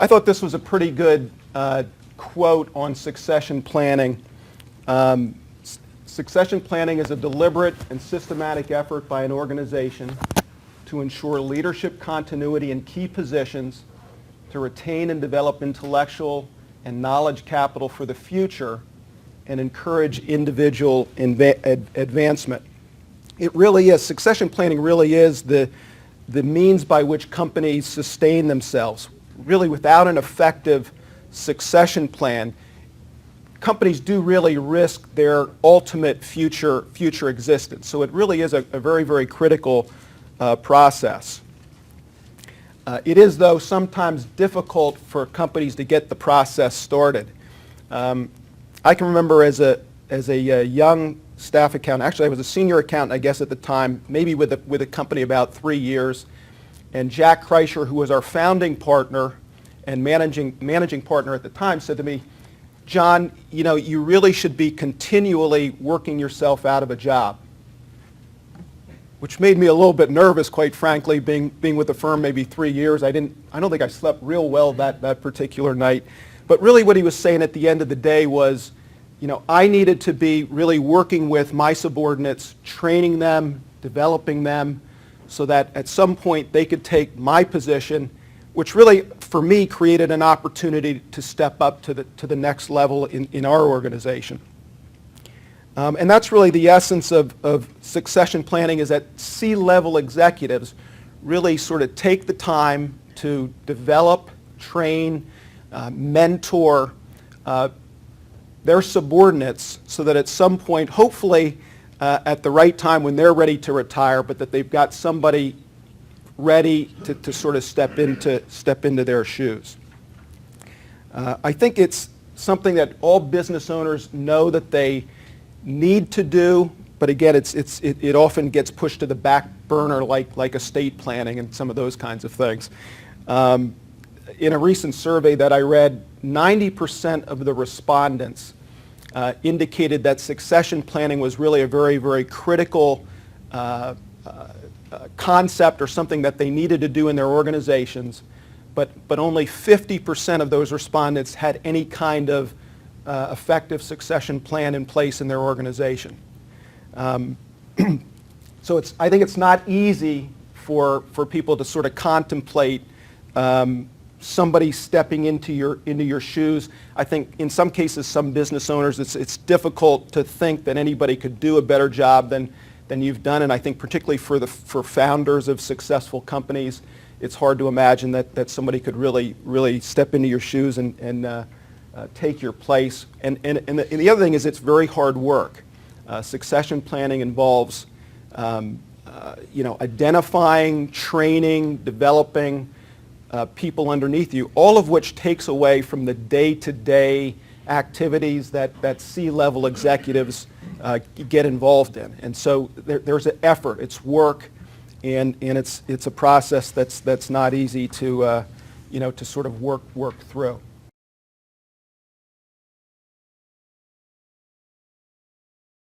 I thought this was a pretty good quote on succession planning. Succession planning is a deliberate and systematic effort by an organization to ensure leadership continuity in key positions, to retain and develop intellectual and knowledge capital for the future, and encourage individual advancement. It really is. Succession planning really is the means by which companies sustain themselves. Really, without an effective succession plan, companies do really risk their ultimate future existence. So it really is a very, very critical process. It is, though, sometimes difficult for companies to get the process started. I can remember as a young staff accountant, actually I was a senior accountant, I guess, at the time, maybe with a company about 3 years, and Jack Kreischer, who was our founding partner and managing partner at the time, said to me, "John, you know, you really should be continually working yourself out of a job," which made me a little bit nervous, quite frankly, being with the firm maybe 3 years. I don't think I slept real well that particular night. But really what he was saying at the end of the day was, you know, I needed to be really working with my subordinates, training them, developing them, so that at some point they could take my position, which really, for me, created an opportunity to step up to the next level in our organization. And that's really the essence of succession planning, is that C-level executives really sort of take the time to develop, train, mentor their subordinates so that at some point, hopefully at the right time when they're ready to retire, but that they've got somebody ready to sort of step into their shoes. I think it's something that all business owners know that they need to do, but again, it often gets pushed to the back burner like estate planning and some of those kinds of things. In a recent survey that I read, 90% of the respondents indicated that succession planning was really a very, very critical concept or something that they needed to do in their organizations, but only 50% of those respondents had any kind of effective succession plan in place in their organization. So I think it's not easy for people to sort of contemplate somebody stepping into your shoes. I think in some cases, some business owners, it's difficult to think that anybody could do a better job than you've done, and I think particularly for founders of successful companies, it's hard to imagine that somebody could really step into your shoes and take your place. And the other thing is, it's very hard work. Succession planning involves identifying, training, developing people underneath you, all of which takes away from the day-to-day activities that C-level executives get involved in. And so there's an effort, it's work, and it's a process that's not easy to sort of work through.